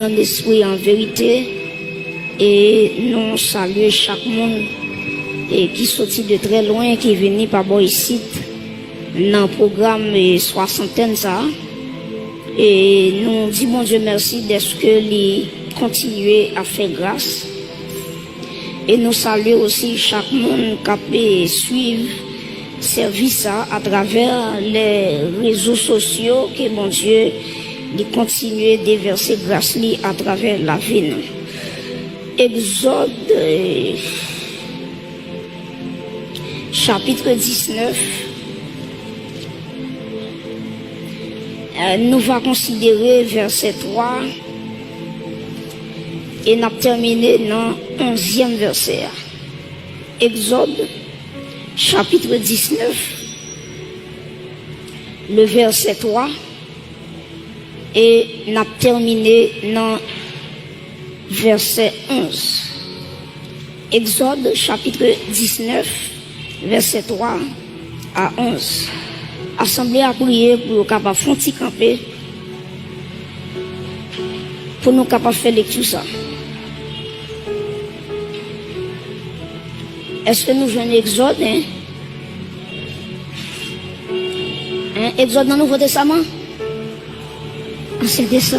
dans l'esprit en vérité et nous saluons chaque monde et qui sortit de très loin qui est venu par ici dans le programme soixantaine ça et nous disons mon Dieu merci d'être que les continuer à faire grâce et nous saluons aussi chaque monde qui peut suivre service à travers les réseaux sociaux que mon Dieu de continuer de déverser grâce à travers la vie. Exode chapitre 19. Nous va considérer verset 3 et nous terminé dans 11e verset. Exode chapitre 19, le verset 3. Et n'a terminé dans verset 11. Exode chapitre 19, verset 3 à 11. Assemblée à prier pour nous capables de faire camper, pour nous capables de faire lecture ça. Est-ce que nous venons Exode, Exode dans le Nouveau Testament? C'est ça.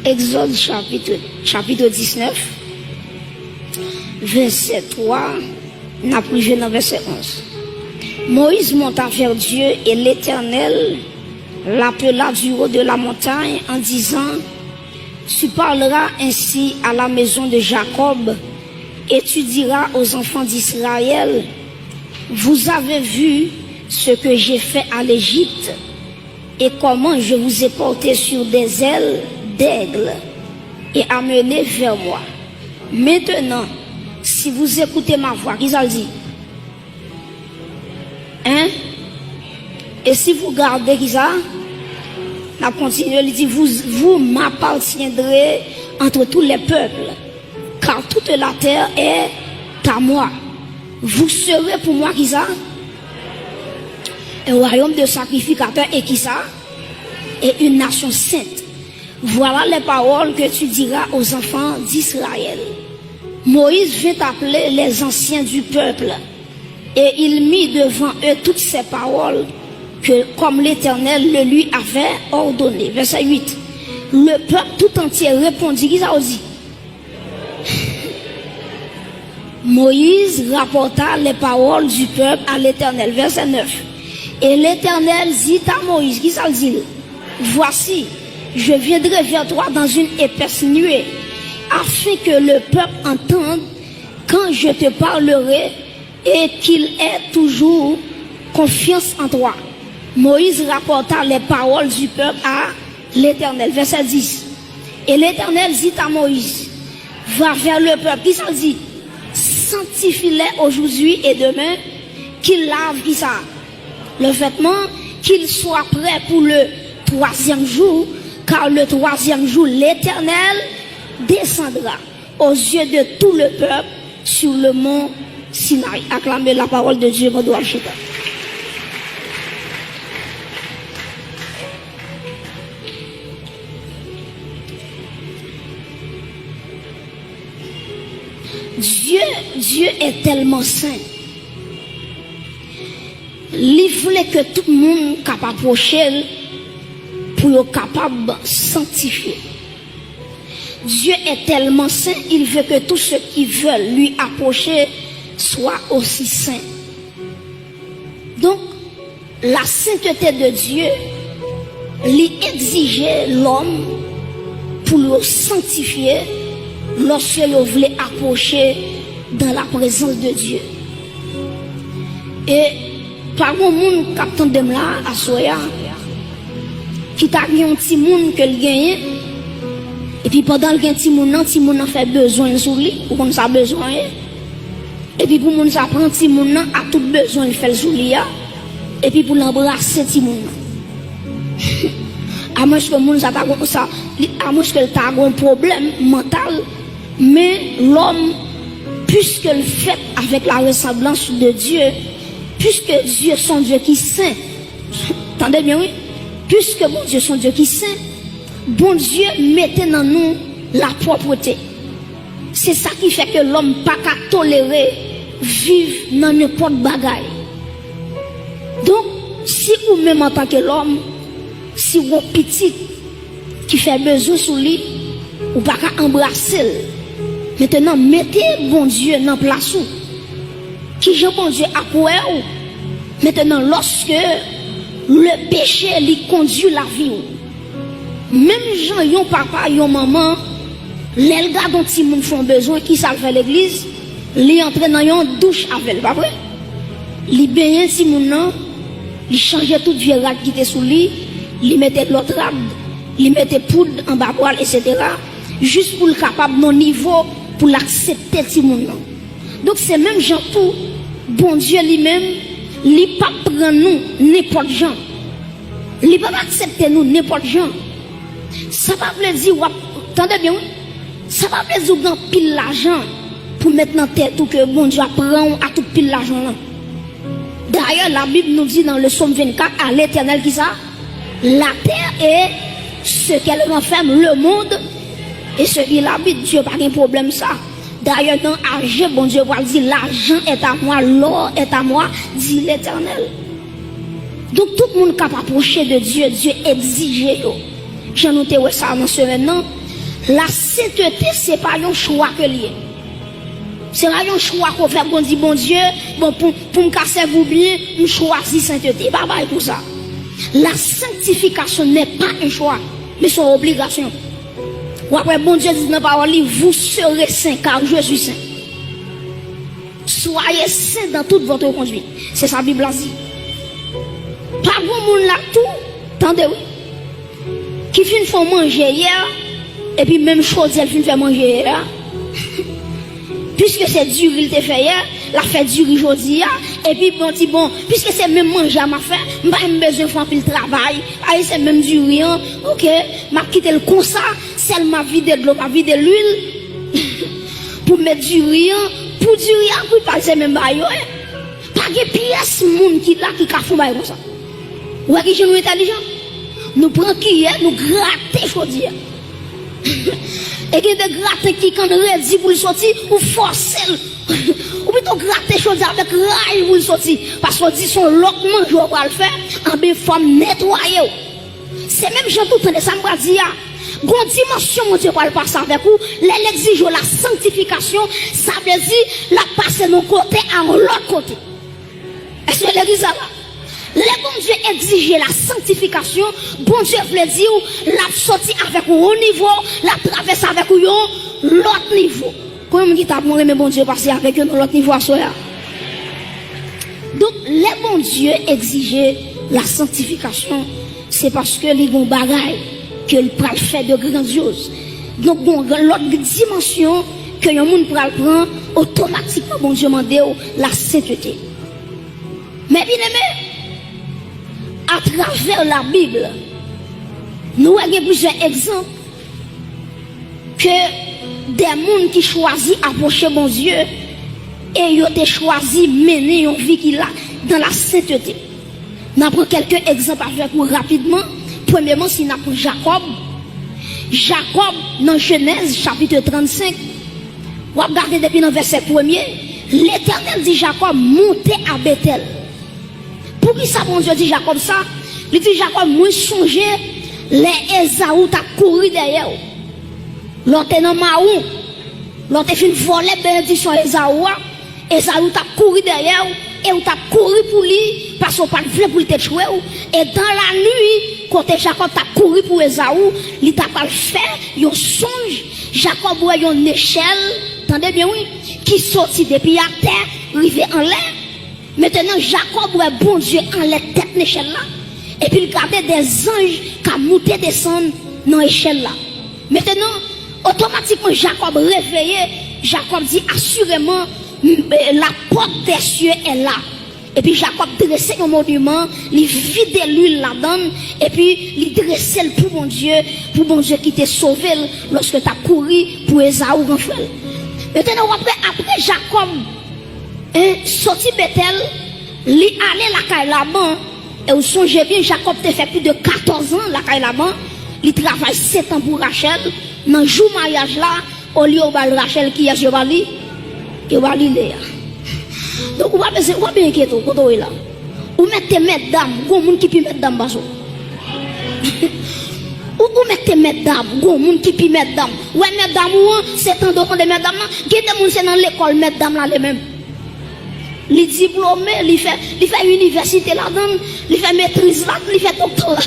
Exode chapitre 19, verset 3, n'a privé dans verset 11. Moïse monta vers Dieu et l'Éternel l'appela du haut de la montagne en disant: Tu parleras ainsi à la maison de Jacob et tu diras aux enfants d'Israël: Vous avez vu ce que j'ai fait à l'Égypte et comment je vous ai porté sur des ailes d'aigle et amené vers moi. Maintenant, si vous écoutez ma voix, qu'est-ce qu'il dit? Et si vous gardez ça, on continue, il dit, vous m'appartiendrez entre tous les peuples, car toute la terre est à moi. Vous serez pour moi, qui ça? Un royaume de sacrificateurs et qui ça? Et une nation sainte. Voilà les paroles que tu diras aux enfants d'Israël. Moïse vint appeler les anciens du peuple et il mit devant eux toutes ces paroles que, comme l'Éternel le lui avait ordonné. Verset 8. Le peuple tout entier répondit, qu'est-ce qu'il dit? Moïse rapporta les paroles du peuple à l'Éternel. Verset 9. Et l'Éternel dit à Moïse, qui ça dit? Voici, je viendrai vers toi dans une épaisse nuée, afin que le peuple entende quand je te parlerai et qu'il ait toujours confiance en toi. Moïse rapporta les paroles du peuple à l'Éternel. Verset 10. Et l'Éternel dit à Moïse: Va vers le peuple, qui ça dit? Sanctifie-les aujourd'hui et demain, qu'il lave, qui ça? Le vêtement, qu'il soit prêt pour le 3e jour, car le 3e jour, l'Éternel descendra aux yeux de tout le peuple sur le mont Sinaï. Acclamez la parole de Dieu, mon doigt chita. Dieu est tellement saint. Il voulait que tout le monde capable d'approcher pour être capable de sanctifier. Dieu est tellement saint, il veut que tous ceux qui veulent lui approcher soient aussi saints. Donc, la sainteté de Dieu lui exigeait l'homme pour le sanctifier lorsqu'il voulait approcher dans la présence de Dieu. Et par mon monde captant de là à Soya qui t'a gagné un petit monde que il gagne et puis pendant le petit monde fait besoin sur lui ou comme ça besoin et puis pour monde ça prend petit monde a tout besoin il fait sur lui et puis pour l'embrasser petit monde à moins que monde ça à moins que t'a un problème mental mais l'homme puisque le fait avec la ressemblance de Dieu, puisque Dieu son Dieu qui est saint, attendez bien oui, puisque mon Dieu son Dieu qui est saint, bon Dieu mettait dans nous la propreté. C'est ça qui fait que l'homme pas qu'à tolérer vivre dans n'importe bagaille. Donc, si ou même en tant que l'homme, si vous petit qui fait besoin sous lui, ou pas qu'à embrasser. Maintenant, mettez bon Dieu dans place où. Qui j'ai bon Dieu à quoi ou. Maintenant, lorsque le péché lui conduit la vie ou. Même gens, yon papa, yon maman, les gars dont ils moun font besoin, qui savent faire l'église, li entre dans yon douche avec, pas vrai? Li baigner si moun nan, li changeait toute vieux rade qui était sous lui, li mettait l'autre rade, li mettait poudre en bas poil, etc. Juste pour le capable mon niveau, pour l'accepter si moun nan. Donc c'est même gens tout, bon Dieu lui-même, li pas prend nous n'importe gens. Li pas accepter nous n'importe gens. Ça va veut dire, attendez bien, ça va veut dire qu'on pile l'argent pour mettre dans tête tout que bon Dieu prend à tout pile l'argent là. D'ailleurs, la Bible nous dit dans le psaume 24, à l'Éternel qui ça, la terre est ce qu'elle renferme, le monde et ce qui l'habite. Dieu pas de problème ça. D'ailleurs, dans l'argent, bon Dieu va dire, l'argent est à moi, l'or est à moi, dit l'Éternel. Donc tout le monde qui peut approcher de Dieu, Dieu exige. J'en noté ça dans ce maintenant. La sainteté, c'est pas un choix que lié. C'est pas un choix qu'on fait, bon Dieu, bon, pour me casser vous bien, je choisis sainteté. Pas bye pour ça. La sanctification n'est pas un choix, mais c'est une obligation. Ou après, bon Dieu dit dans la parole, vous serez saints car je suis saint. Soyez saints dans toute votre conduite. C'est ça, la Bible a dit. Pas bon monde là tout, attendez oui. Qui finit faire manger hier, et puis même chose, elle finit faire manger hier. Puisque c'est dur, il te fait hier, la fait dur aujourd'hui, et puis bon, dit bon, puisque c'est même manger à ma fait, je n'ai pas besoin de faire le travail, c'est même dur, ok, je quitte le comme ça, c'est ma vie de l'eau, ma vie de l'huile, pour mettre du riz, pour du riz, pour passer même bail, pas de pièce, monde qui là, qui a fait comme ça. Ouais, qui sont intelligents. Nous prenons qui est, nous gratter, faut dire. Et qui de gratter qui quand redit pour le sortir, ou forcer. Ou plutôt gratter chose avec rail pour le sortir. Parce qu'on dit son loquement, je vais le faire, en bien forme nettoyer. C'est même gens tout le temps, ça me va dire. Gon dimension, mon Dieu, pour le passer avec vous, l'exige la sanctification, ça veut dire la passer d'un côté à l'autre côté. Est-ce que l'église là? Les bon Dieu exige la sanctification, bon Dieu veut dire la sortie avec un haut niveau, la traverse avec un l'autre niveau. Comment on dit t'as demandé mais bon Dieu passer avec un l'autre niveau à soi. Donc les bon Dieu exige la sanctification, c'est parce que les bons bagailles que le pral fait de grandiose. Donc bon l'autre dimension que le monde pral prend automatiquement bon Dieu demande la sainteté. Mais bien aimé, à travers la Bible, nous avons plusieurs exemples que des gens qui choisissent approcher mon Dieu et ils ont choisi mener une vie qui a dans la sainteté. Nous prenons quelques exemples avec vous rapidement. Premièrement, si nous prenons Jacob. Jacob, dans Genèse chapitre 35, vous regardez depuis le verset 1er, l'Éternel dit Jacob, montez à Bethel. Pour qui ça, bon Dieu dit Jacob ça? Il dit Jacob, moi songer, les Esaou t'a couru derrière. L'autre dans Maou, l'autre fin volé bénédiction Esaou, Esaou t'a couru derrière, et on t'a couru pour lui, parce qu'on pas voulu pour le tuer. Et dans la nuit, quand Jacob t'a couru pour Esaou, il t'a pas fait, un songe, Jacob voit une échelle, attendez bien oui, qui sortit depuis la terre, arrivé en l'air. Maintenant, Jacob voit bon Dieu en la tête d'échelle là. Et puis il regardait des anges qui ont monté descendre dans l'échelle là. Maintenant, automatiquement, Jacob réveillé, Jacob dit assurément, la porte des cieux est là. Et puis Jacob dressait un monument, il vidait l'huile là-dedans, et puis il dressait pour mon Dieu qui t'a sauvé lorsque tu as couru pour Esaou Raphaël. Maintenant, après Jacob, sorti Bethel, il allait la caille là-bas, et vous songez bien, Jacob t'a fait plus de 14 ans la caille là-bas, il travaille 7 ans pour Rachel. Dans le jour mariage là, au lieu de Rachel qui a Léa. Donc, on va bien inquiéter quand on est là. Ou mettez mesdames, il y a qui peut mettre dame basso. Ou mettez mesdames, il y a qui peut mettre dame. Ouais, mesdames, c'est un document de mesdames, qui est dans l'école, mesdames là les mêmes. Les diplômés, il fait université là-dedans, il fait maîtrise là, il fait doctorat.